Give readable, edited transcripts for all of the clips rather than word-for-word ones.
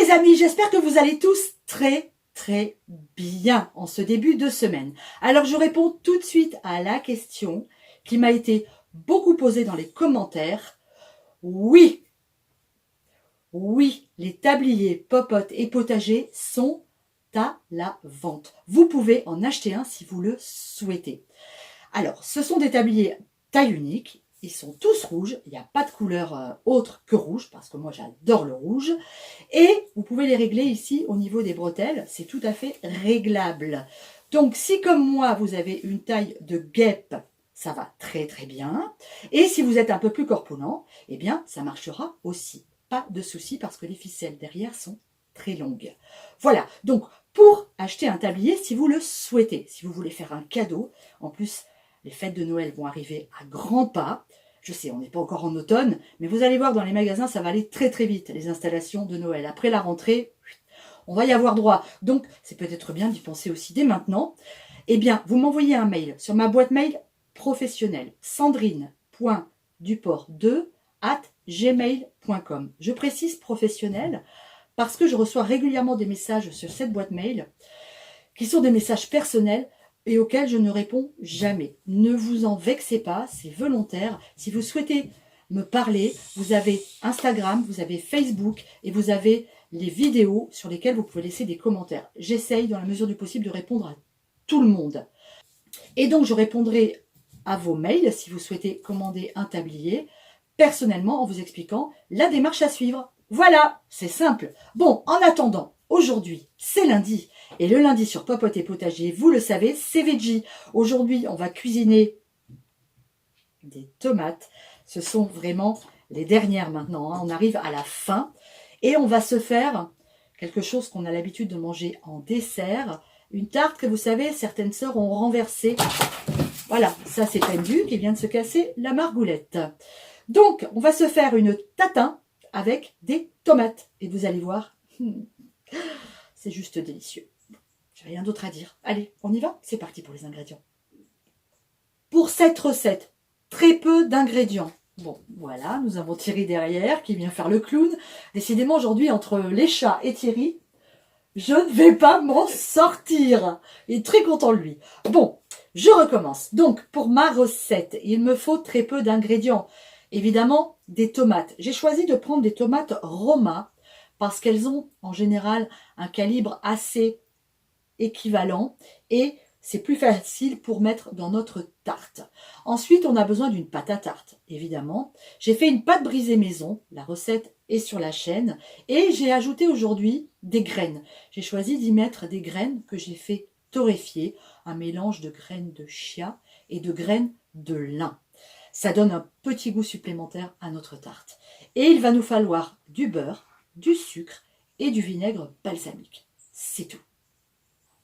les amis, j'espère que vous allez tous très bien en ce début de semaine. Alors je réponds tout de suite à la question qui m'a été beaucoup posée dans les commentaires. Oui, les tabliers, popotes et potagers sont à la vente. Vous pouvez en acheter un si vous le souhaitez. Alors, ce sont des tabliers taille unique. Ils sont tous rouges. Il n'y a pas de couleur autre que rouge parce que moi j'adore le rouge. Et vous pouvez les régler ici au niveau des bretelles. C'est tout à fait réglable. Donc, si comme moi vous avez une taille de guêpe, ça va très bien. Et si vous êtes un peu plus corpulent, eh bien ça marchera aussi. Pas de souci parce que les ficelles derrière sont très longues. Voilà, donc pour acheter un tablier si vous le souhaitez, si vous voulez faire un cadeau, en plus les fêtes de Noël vont arriver à grands pas. Je sais, on n'est pas encore en automne, mais vous allez voir dans les magasins, ça va aller très vite, les installations de Noël. Après la rentrée, on va y avoir droit. Donc, c'est peut-être bien d'y penser aussi dès maintenant. Eh bien, vous m'envoyez un mail sur ma boîte mail professionnelle, sandrine.duport2@gmail.com. Je précise professionnel parce que je reçois régulièrement des messages sur cette boîte mail qui sont des messages personnels et auxquels je ne réponds jamais. Ne vous en vexez pas, c'est volontaire. Si vous souhaitez me parler, vous avez Instagram, vous avez Facebook et vous avez les vidéos sur lesquelles vous pouvez laisser des commentaires. J'essaye dans la mesure du possible de répondre à tout le monde. Et donc je répondrai à vos mails si vous souhaitez commander un tablier personnellement en vous expliquant la démarche à suivre. Voilà, c'est simple. Bon, en attendant, aujourd'hui, c'est lundi. Et le lundi sur Popote et Potager, vous le savez, c'est veggie. Aujourd'hui, on va cuisiner des tomates. Ce sont vraiment les dernières maintenant. On arrive à la fin. Et on va se faire quelque chose qu'on a l'habitude de manger en dessert. Une tarte que vous savez, certaines sœurs ont renversée. Voilà, ça c'est Pendu qui vient de se casser la margoulette. Donc, on va se faire une tatin avec des tomates. Et vous allez voir, c'est juste délicieux. J'ai rien d'autre à dire. Allez, on y va? C'est parti pour les ingrédients. Pour cette recette, très peu d'ingrédients. Bon, voilà, nous avons Thierry derrière qui vient faire le clown. Décidément, aujourd'hui, entre les chats et Thierry, je ne vais pas m'en sortir. Il est très content de lui. Bon, je recommence. Donc, pour ma recette, il me faut très peu d'ingrédients. Évidemment, des tomates. J'ai choisi de prendre des tomates Roma parce qu'elles ont en général un calibre assez équivalent et c'est plus facile pour mettre dans notre tarte. Ensuite, on a besoin d'une pâte à tarte, évidemment. J'ai fait une pâte brisée maison, la recette est sur la chaîne, et j'ai ajouté aujourd'hui des graines. J'ai choisi d'y mettre des graines que j'ai fait torréfier, un mélange de graines de chia et de graines de lin. Ça donne un petit goût supplémentaire à notre tarte. Et il va nous falloir du beurre, du sucre et du vinaigre balsamique. C'est tout.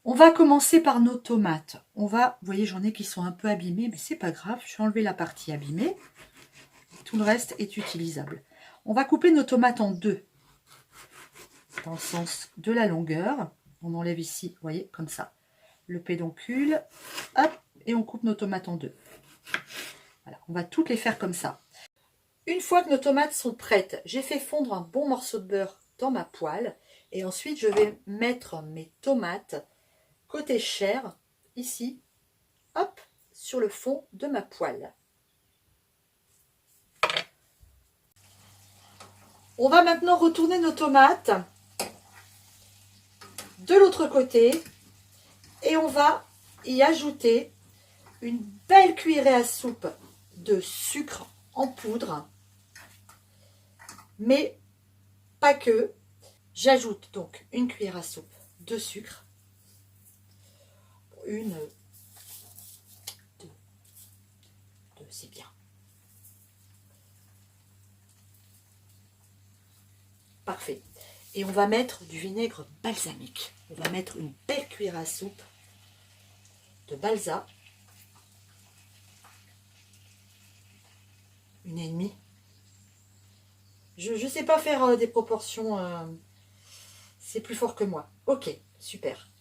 On va commencer par nos tomates. Vous voyez, j'en ai qui sont un peu abîmées, mais c'est pas grave. Je vais enlever la partie abîmée. Tout le reste est utilisable. On va couper nos tomates en deux, dans le sens de la longueur. On enlève ici, vous voyez, comme ça, le pédoncule. Hop, et on coupe nos tomates en deux. Voilà, on va toutes les faire comme ça. Une fois que nos tomates sont prêtes, j'ai fait fondre un bon morceau de beurre dans ma poêle. Et ensuite, je vais mettre mes tomates côté chair, ici, hop, sur le fond de ma poêle. On va maintenant retourner nos tomates de l'autre côté et on va y ajouter une belle cuillerée à soupe de sucre en poudre, mais pas que. J'ajoute donc une cuillère à soupe de sucre. Une, deux, c'est bien. Parfait. Et on va mettre du vinaigre balsamique. On va mettre une belle cuillère à soupe de balsa. Une et demie. Je ne sais pas faire des proportions. C'est plus fort que moi. Ok, super.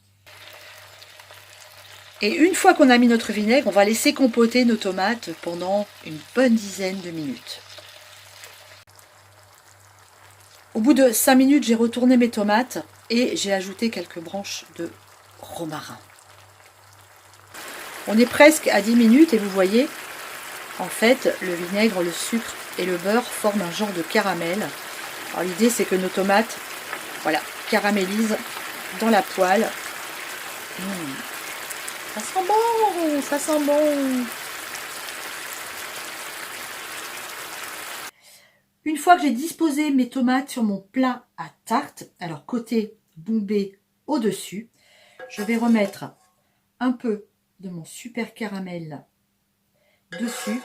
Et une fois qu'on a mis notre vinaigre, on va laisser compoter nos tomates pendant une bonne dizaine de minutes. Au bout de 5 minutes, j'ai retourné mes tomates et j'ai ajouté quelques branches de romarin. On est presque à 10 minutes et vous voyez, en fait, le vinaigre, le sucre et le beurre forment un genre de caramel. Alors l'idée, c'est que nos tomates, voilà, caramélisent dans la poêle. Ça sent bon, ça sent bon. Une fois que j'ai disposé mes tomates sur mon plat à tarte, alors côté bombé au-dessus, je vais remettre un peu de mon super caramel dessus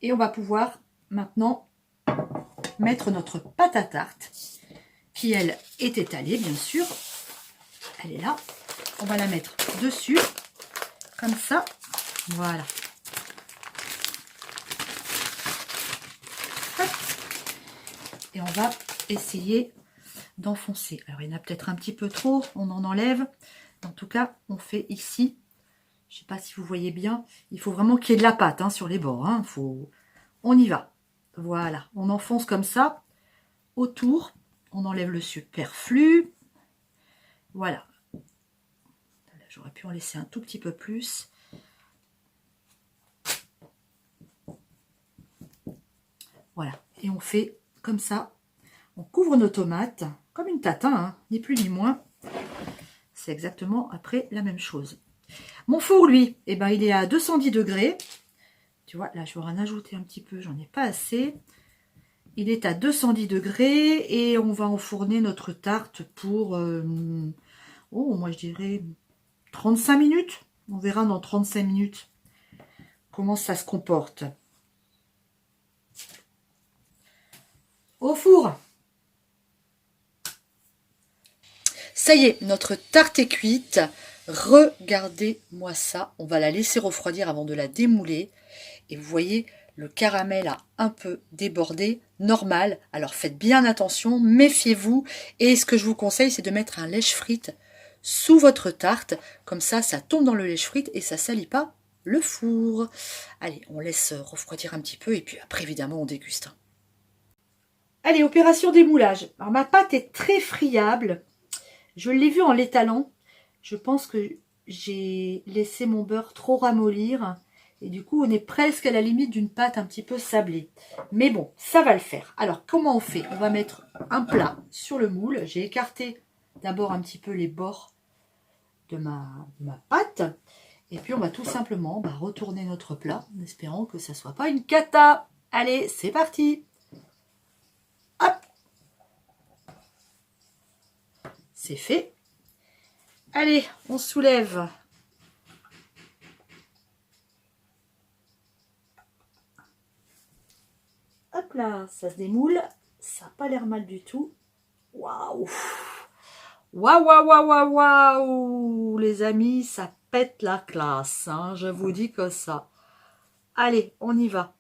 et on va pouvoir maintenant mettre notre pâte à tarte qui elle est étalée bien sûr. Elle est là. On va la mettre dessus comme ça. Voilà. Hop. Et on va essayer d'enfoncer. Alors il y en a peut-être un petit peu trop, on en enlève. En tout cas, on fait ici. Je ne sais pas si vous voyez bien. Il faut vraiment qu'il y ait de la pâte hein, sur les bords. Hein. On y va. Voilà. On enfonce comme ça autour. On enlève le superflu. Voilà. J'aurais pu en laisser un tout petit peu plus. Voilà. Et on fait comme ça. On couvre nos tomates comme une tatin, hein, ni plus ni moins. C'est exactement après la même chose. Mon four, lui, eh ben, il est à 210 degrés. Tu vois, là, je vais en ajouter un petit peu. J'en ai pas assez. Il est à 210 degrés et on va enfourner notre tarte pour, moi je dirais 35 minutes. On verra dans 35 minutes comment ça se comporte. Au four. Ça y est, notre tarte est cuite. Regardez-moi ça. On va la laisser refroidir avant de la démouler. Et vous voyez, le caramel a un peu débordé, normal. Alors faites bien attention, méfiez-vous. Et ce que je vous conseille, c'est de mettre un lèche-frite sous votre tarte. Comme ça tombe dans le lèche-frite et ça ne salit pas le four. Allez, on laisse refroidir un petit peu et puis après, évidemment, on déguste. Allez, opération démoulage. Alors ma pâte est très friable. Je l'ai vu en l'étalant. Je pense que j'ai laissé mon beurre trop ramollir. Et du coup, on est presque à la limite d'une pâte un petit peu sablée. Mais bon, ça va le faire. Alors, comment on fait? On va mettre un plat sur le moule. J'ai écarté d'abord un petit peu les bords de ma pâte. Et puis, on va tout simplement retourner notre plat en espérant que ça ne soit pas une cata. Allez, c'est parti. Hop. C'est fait. Allez, on soulève. Hop là, ça se démoule. Ça n'a pas l'air mal du tout. Waouh! Waouh, waouh, waouh, waouh, waouh! Les amis, ça pète la classe. Hein, je vous dis que ça. Allez, on y va.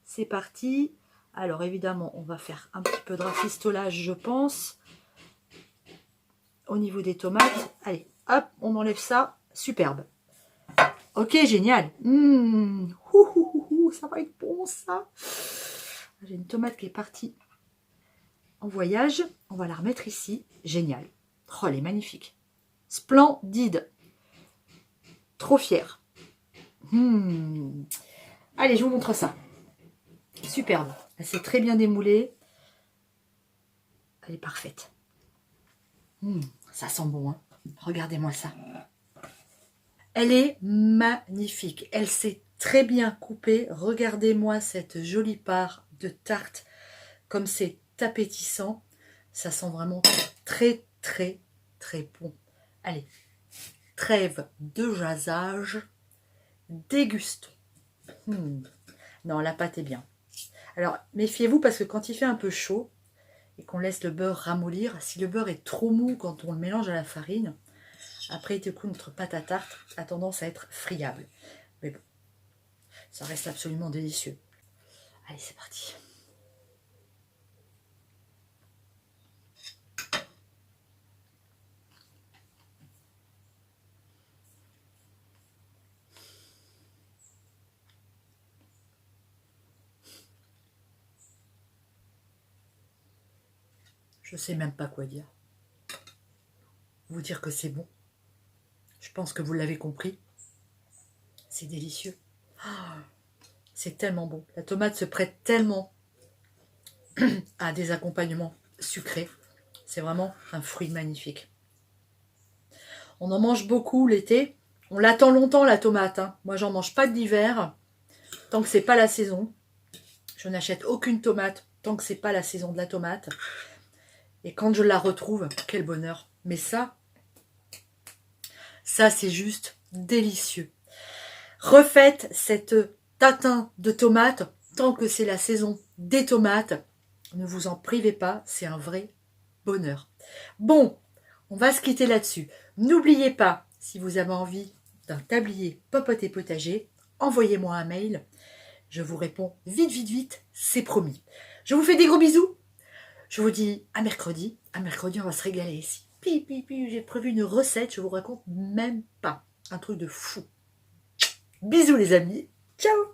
C'est parti. Alors évidemment, on va faire un petit peu de rafistolage, je pense. Au niveau des tomates. Allez, hop, on enlève ça. Superbe. Ok, génial. Ça va être bon, ça. J'ai une tomate qui est partie en voyage. On va la remettre ici. Génial. Oh, elle est magnifique. Splendide. Trop fière. Allez, je vous montre ça. Superbe. Elle s'est très bien démoulée. Elle est parfaite. Ça sent bon. Hein. Regardez-moi ça. Elle est magnifique. Elle s'est très bien coupée. Regardez-moi cette jolie part de tarte. Comme c'est appétissant. Ça sent vraiment très, très, très bon. Allez, trêve de jasage. Dégustons. Non, la pâte est bien. Alors, méfiez-vous parce que quand il fait un peu chaud et qu'on laisse le beurre ramollir, si le beurre est trop mou quand on le mélange à la farine, après, du coup, notre pâte à tarte a tendance à être friable. Mais bon, ça reste absolument délicieux. Allez, c'est parti. Je sais même pas quoi dire. Vous dire que c'est bon. Je pense que vous l'avez compris. C'est délicieux. Ah, c'est tellement bon. La tomate se prête tellement à des accompagnements sucrés. C'est vraiment un fruit magnifique. On en mange beaucoup l'été. On l'attend longtemps la tomate. Hein. Moi, j'en mange pas de l'hiver tant que c'est pas la saison. Je n'achète aucune tomate tant que c'est pas la saison de la tomate. Et quand je la retrouve, quel bonheur. Mais ça c'est juste délicieux. Refaites cette tatin de tomates tant que c'est la saison des tomates. Ne vous en privez pas, c'est un vrai bonheur. Bon, on va se quitter là-dessus. N'oubliez pas, si vous avez envie d'un tablier popote et potager, envoyez-moi un mail. Je vous réponds vite, vite, vite, c'est promis. Je vous fais des gros bisous. Je vous dis à mercredi. À mercredi, on va se régaler ici. J'ai prévu une recette, je vous raconte même pas. Un truc de fou. Bisous les amis. Ciao.